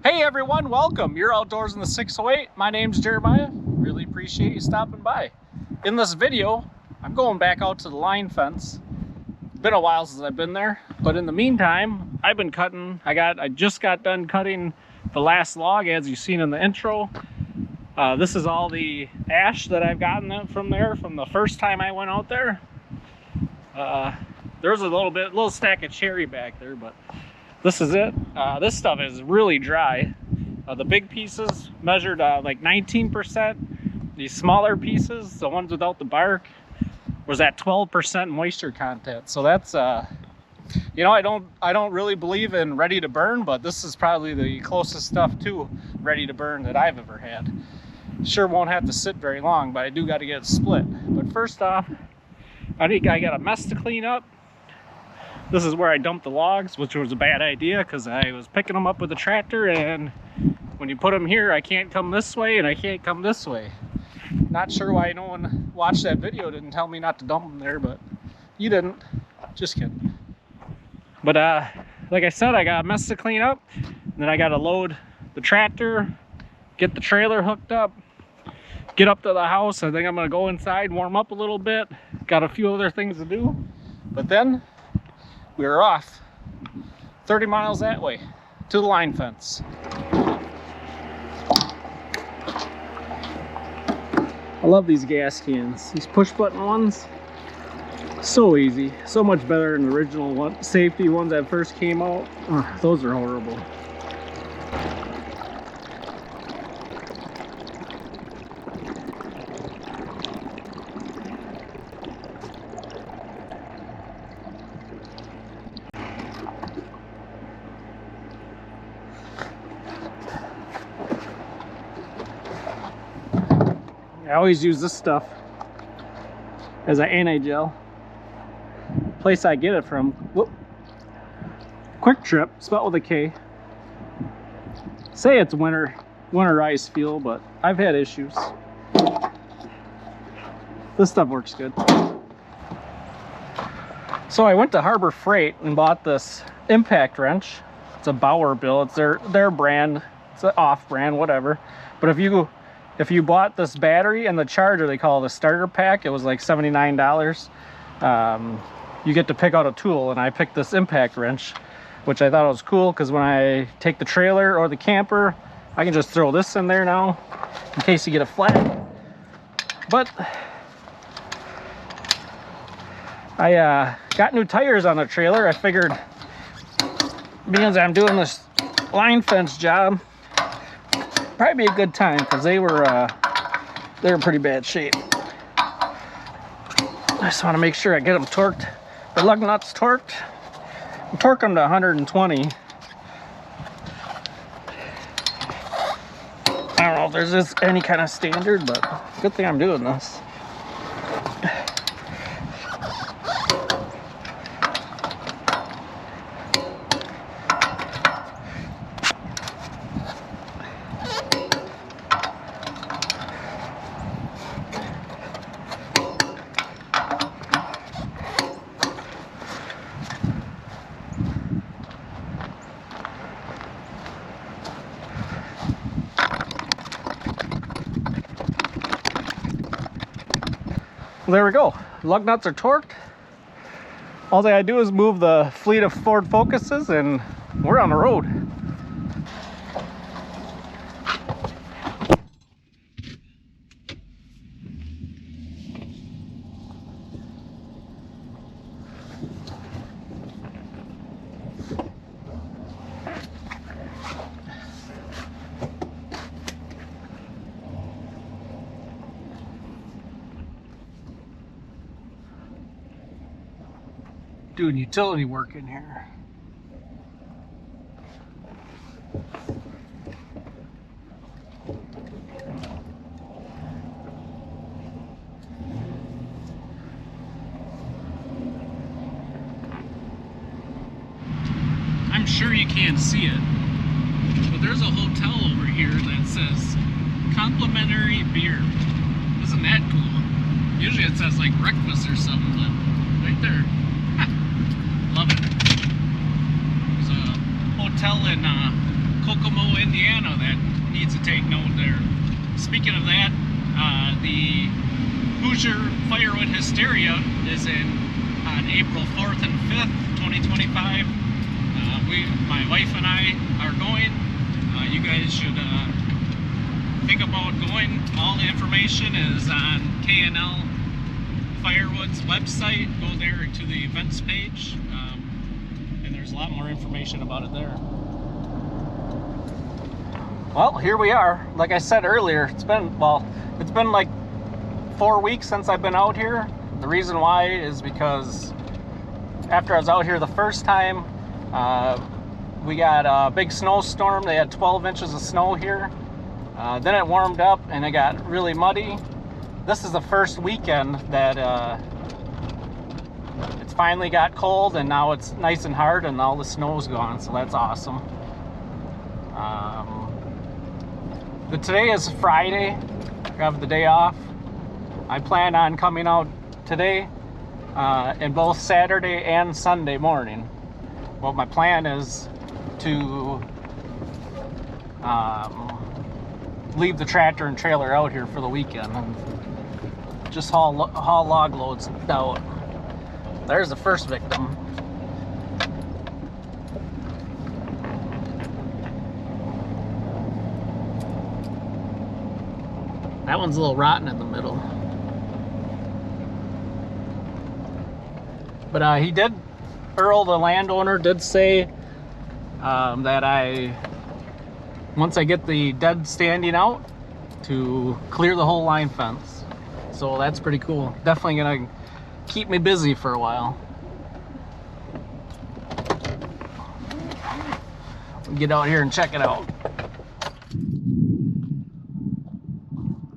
Hey everyone, welcome. You're outdoors in the 608. My name's Jeremiah. Really appreciate you stopping by. In this video, I'm going back out to the line fence. Been a while since I've been there, but in the meantime, I've been cutting. I just got done cutting the last log, as you've seen in the intro. This is all the ash that I've gotten from there from the first time I went out there. There's a little stack of cherry back there, but this is it. This stuff is really dry. The big pieces measured like 19%. These smaller pieces, the ones without the bark, was at 12% moisture content. So that's, you know, I don't really believe in ready to burn, but this is probably the closest stuff to ready to burn that I've ever had. Sure won't have to sit very long, but I do got to get it split. But first off, I think I got a mess to clean up. This is where I dumped the logs, which was a bad idea because I was picking them up with a tractor, and when you put them here, I can't come this way and I can't come this way. Not sure why no one watched that video, didn't tell me not to dump them there, but you didn't. Just kidding. But like I said, I got a mess to clean up. And then I got to load the tractor, get the trailer hooked up, get up to the house. I think I'm going to go inside, warm up a little bit. Got a few other things to do. But then we were off 30 miles that way to the line fence. I love these gas cans, these push button ones. So easy, so much better than the original safety ones that first came out. Those are horrible. I always use this stuff as an anti-gel. Place I get it from, whoop, Quick Trip, spelled with a K. Say it's winterized fuel, but I've had issues. This stuff works good. So I went to Harbor Freight and bought this impact wrench. It's a Bauer bill. It's their brand. It's an off-brand, whatever. But if you bought this battery and the charger, they call it a starter pack, it was like $79. You get to pick out a tool, and I picked this impact wrench, which I thought was cool because when I take the trailer or the camper, I can just throw this in there now in case you get a flat. But I got new tires on the trailer. I figured, because I'm doing this line fence job, probably be a good time because they were in pretty bad shape. I just want to make sure I get them torqued. The lug nuts torqued. Torque them to 120. I don't know if there's just any kind of standard, but good thing I'm doing this. There we go. Lug nuts are torqued. All I gotta do is move the fleet of Ford Focuses and we're on the road. Doing utility work in here. I'm sure you can't see it, but there's a hotel over here that says complimentary beer. Isn't that cool? Usually it says like breakfast or something, but right there. Love it. There's a hotel in Kokomo, Indiana that needs to take note there. Speaking of that, the Hoosier Firewood Hysteria is on April 4th and 5th, 2025. My wife and I are going. You guys should think about going. All the information is on K&L Firewood's website. Go there to the events page, and there's a lot more information about it there. Well, here we are. Like I said earlier, it's been like 4 weeks since I've been out here. The reason why is because after I was out here the first time, we got a big snowstorm. They had 12 inches of snow here. Then it warmed up and it got really muddy. This is the first weekend that it's finally got cold, and now it's nice and hard and all the snow's gone, so that's awesome. But today is Friday. I have the day off. I plan on coming out today and both Saturday and Sunday morning. Well, my plan is to leave the tractor and trailer out here for the weekend and just haul log loads out. There's the first victim. That one's a little rotten in the middle. But Earl, the landowner, did say that once I get the dead standing out, to clear the whole line fence. So that's pretty cool. Definitely gonna keep me busy for a while. Get out here and check it out.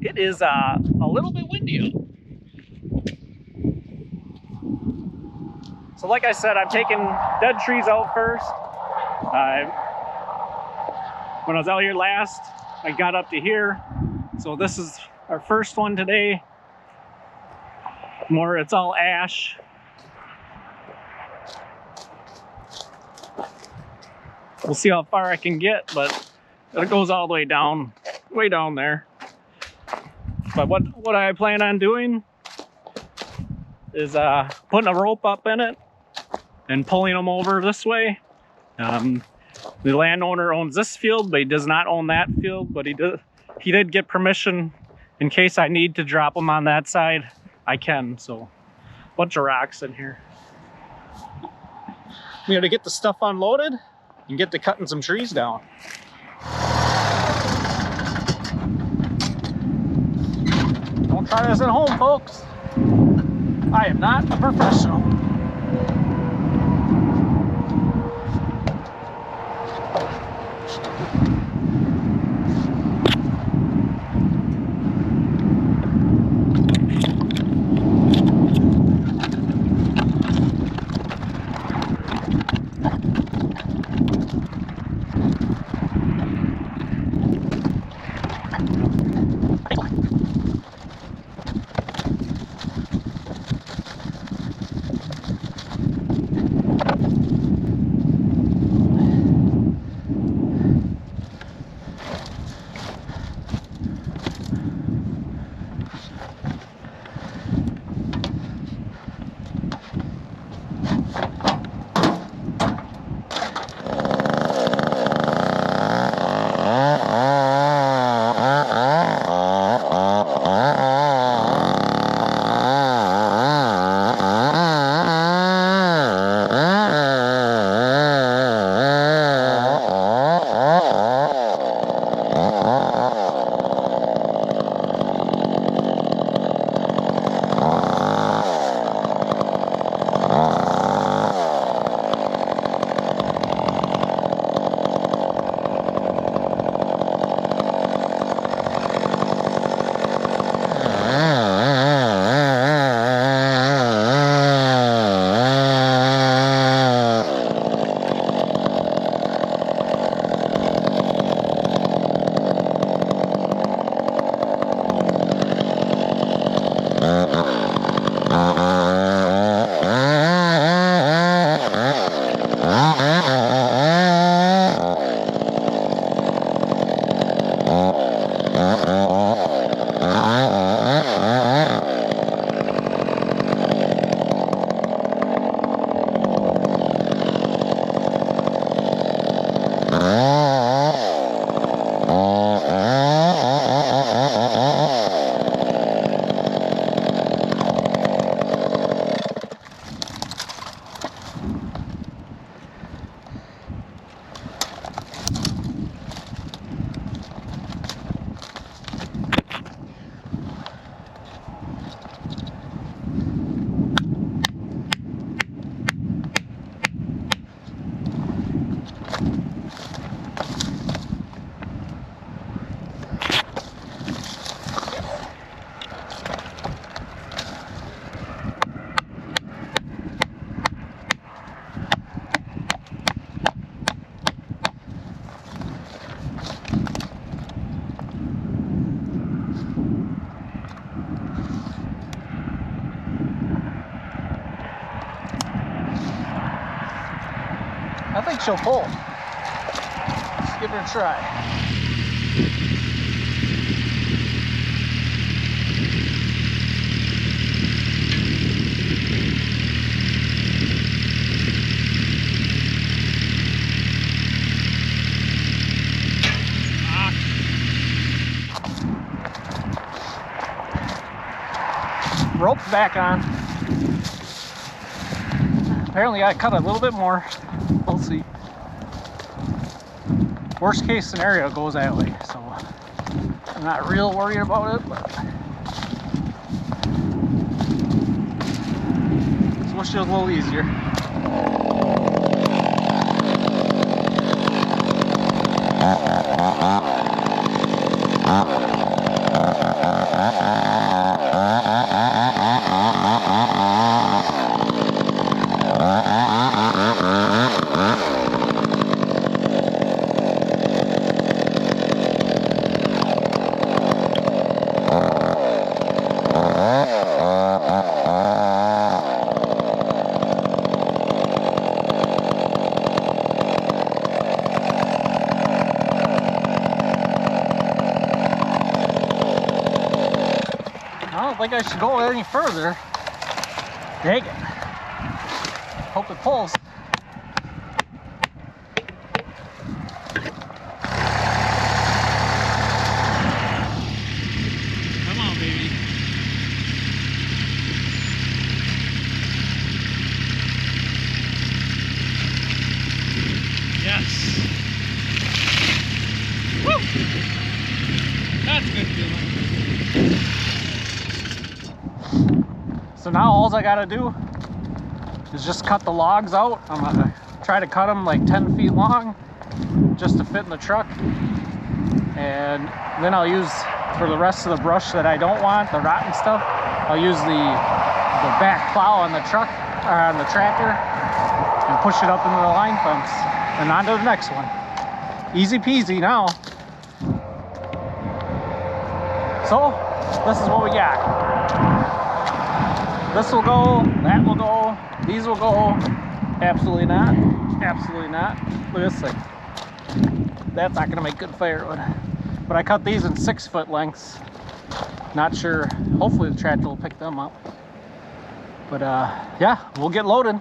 It is a little bit windy out. So like I said, I'm taking dead trees out first. When I was out here last, I got up to here. So this is our first one today. It's all ash. We'll see how far I can get, but it goes all the way down there. But what I plan on doing is putting a rope up in it and pulling them over this way. The landowner owns this field, but he does not own that field. But he did get permission in case I need to drop them on that side. I can. So, bunch of rocks in here. We got to get the stuff unloaded and get to cutting some trees down. Don't try this at home, folks. I am not a professional. I think she'll pull. Let's give her a try. Rope's back on. Apparently I cut a little bit more. We'll see. Worst case scenario goes that way, so I'm not real worried about it, but just wish it was a little easier. I don't think I should go any further. Dang it. Hope it pulls. Come on, baby. Yes. Woo! That's a good feeling. So now all I gotta do is just cut the logs out. I'm gonna try to cut them like 10 feet long just to fit in the truck. And then I'll use, for the rest of the brush that I don't want, the rotten stuff, I'll use the back plow on the truck, or on the tractor, and push it up into the line fence. And on to the next one. Easy peasy now. So, this is what we got. This will go, that will go, these will go. Absolutely not. Absolutely not. Look at this thing. That's not gonna make good firewood. But I cut these in 6-foot lengths. Not sure, hopefully the tractor will pick them up. But yeah, we'll get loaded.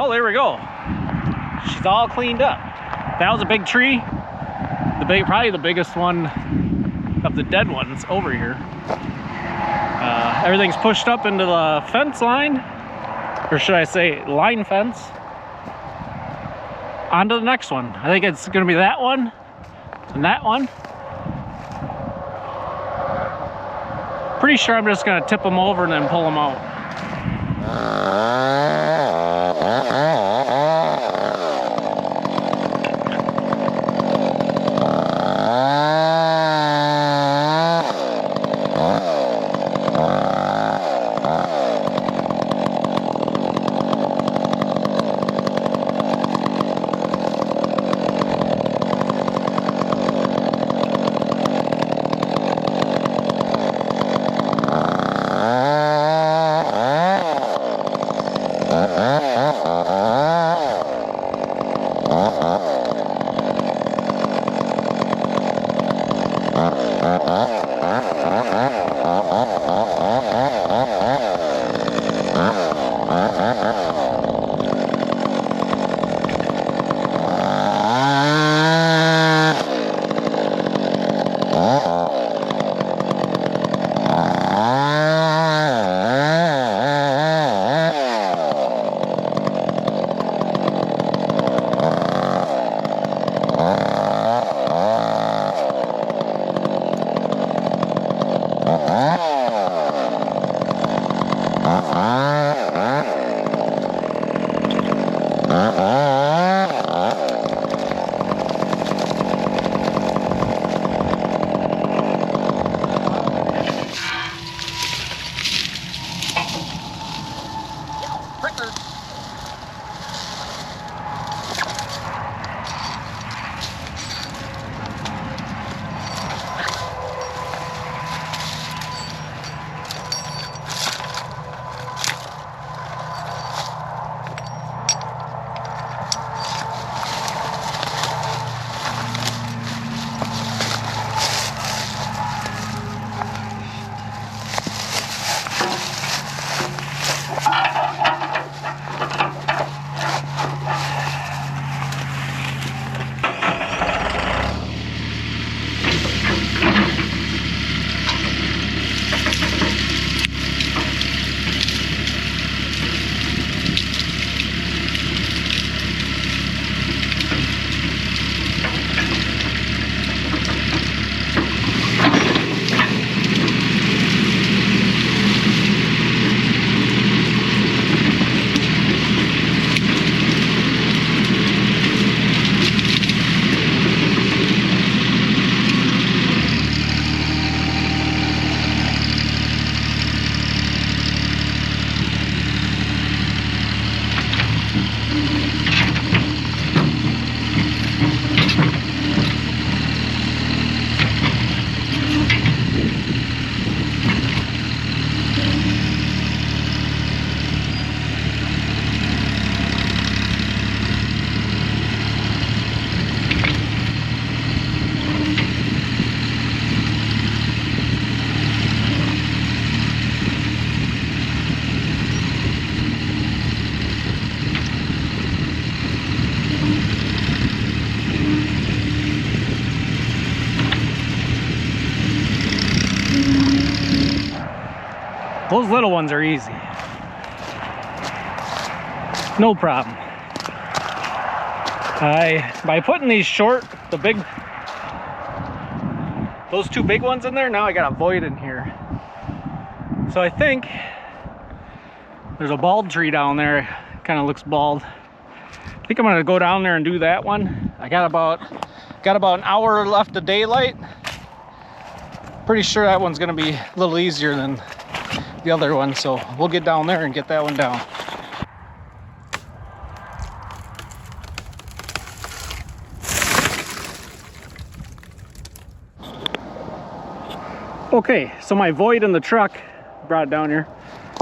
Oh, there we go. She's all cleaned up. That was a big tree. Probably the biggest one of the dead ones over here. Everything's pushed up into the fence line, or should I say line fence. On to the next one. I think it's gonna be that one and that one. Pretty sure I'm just gonna tip them over and then pull them out. Those little ones are easy. No problem. By putting these short, those two big ones in there, now I got a void in here. So I think there's a bald tree down there. Kind of looks bald. I think I'm gonna go down there and do that one. I got about an hour left of daylight. Pretty sure that one's gonna be a little easier than the other one, so we'll get down there and get that one down. Okay, so my void in the truck, brought it down here,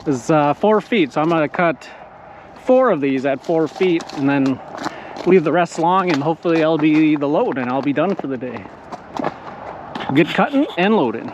is 4 feet, so I'm gonna cut 4 of these at 4 feet and then leave the rest long, and hopefully that'll be the load and I'll be done for the day. Get cutting and loading.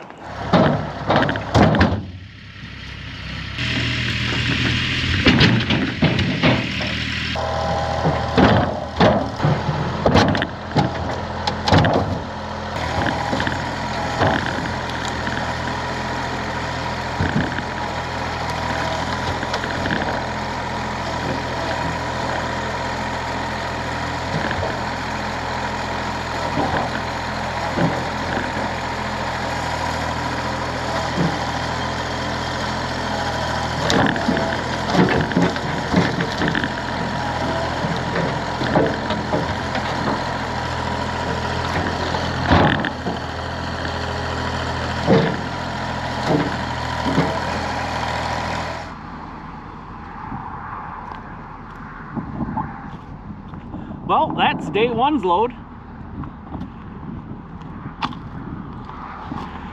Well, that's day one's load.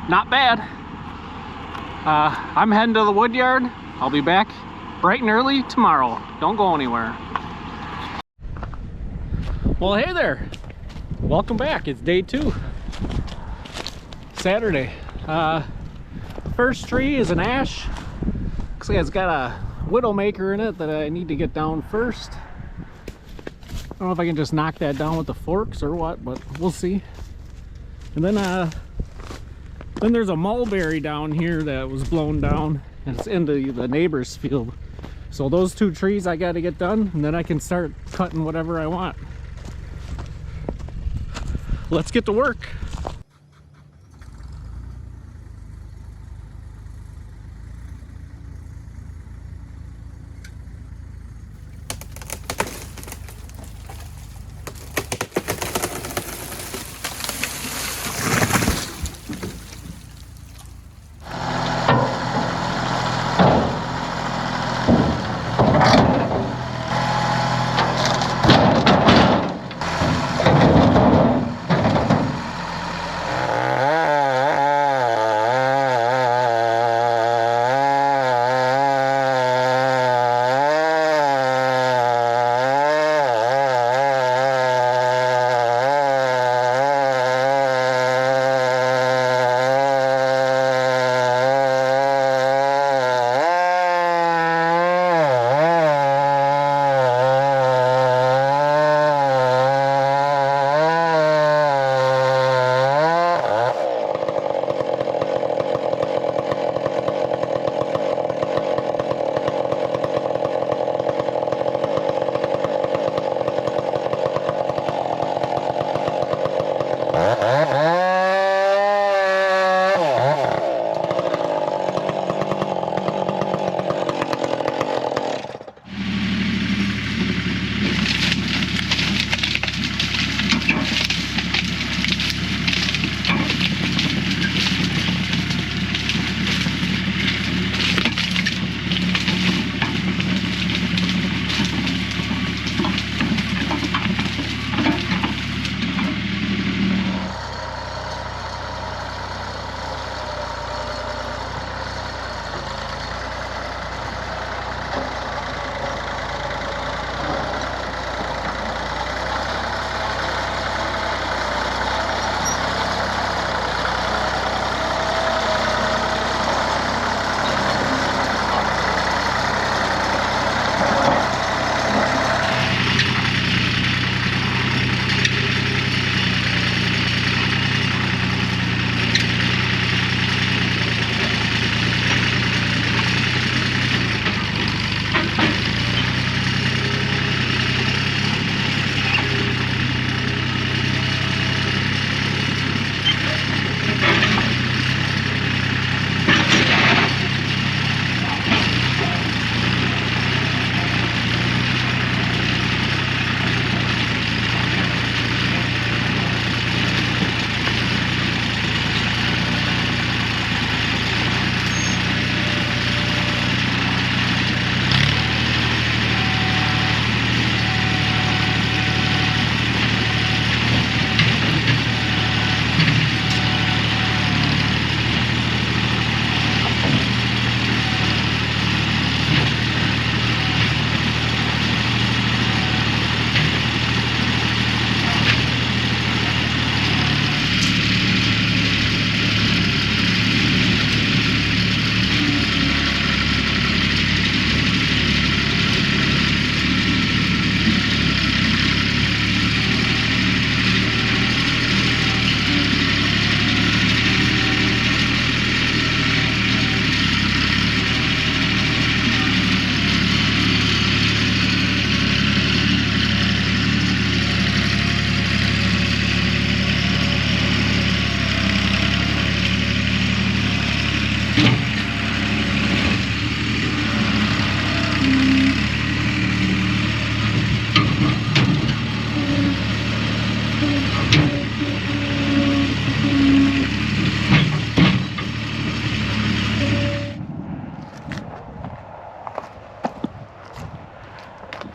Not bad. I'm heading to the wood yard. I'll be back bright and early tomorrow. Don't go anywhere. Well, hey there. Welcome back. It's day two. Saturday. First tree is an ash. Looks like it's got a widowmaker in it that I need to get down first. I don't know if I can just knock that down with the forks or what, but we'll see. And then there's a mulberry down here that was blown down, and it's into the neighbor's field. So those two trees I got to get done, and then I can start cutting whatever I want. Let's get to work.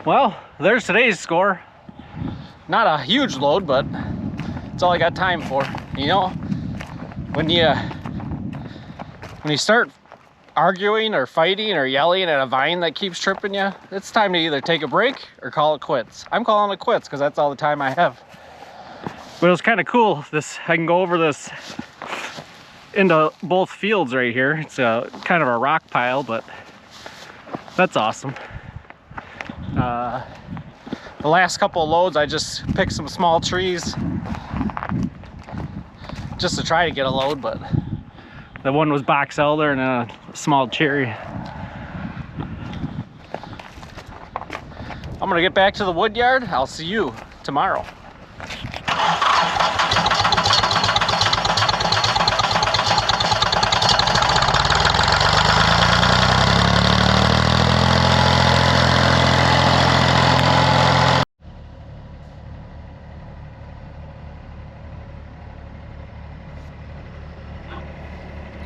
Well, there's today's score. not a huge load, but it's all I got time for. You know, when you start arguing or fighting or yelling at a vine that keeps tripping you, it's time to either take a break or call it quits. I'm calling it quits because that's all the time I have. But it was kind of cool. I can go over this into both fields right here. It's a kind of a rock pile, but that's awesome. The last couple of loads, I just picked some small trees just to try to get a load, but the one was box elder and a small cherry. I'm gonna get back to the wood yard. I'll see you tomorrow.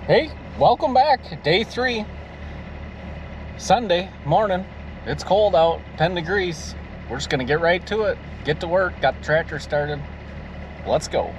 Hey, welcome back. Day 3, Sunday morning. It's cold out, 10 degrees. We're just gonna get right to it. Get to work, got the tractor started. Let's go.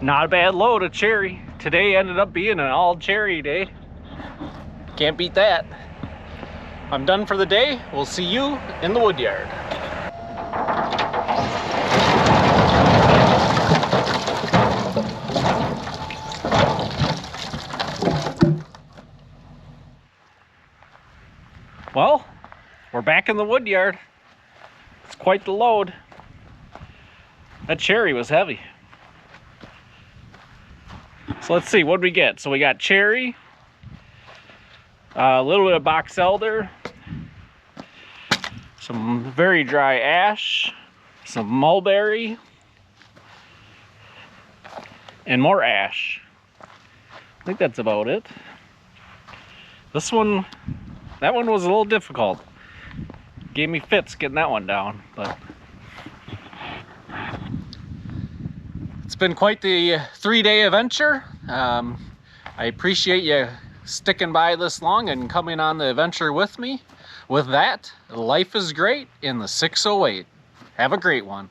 Not a bad load of cherry. Today ended up being an all cherry day. Can't beat that. I'm done for the day. We'll see you in the wood yard. Well, we're back in the wood yard. It's quite the load. That cherry was heavy. So let's see, what did we get? So we got cherry, a little bit of box elder, some very dry ash, some mulberry, and more ash. I think that's about it. That one was a little difficult. gave me fits getting that one down. But it's been quite the 3-day adventure. I appreciate you sticking by this long and coming on the adventure with me. With that, life is great in the 608. Have a great one.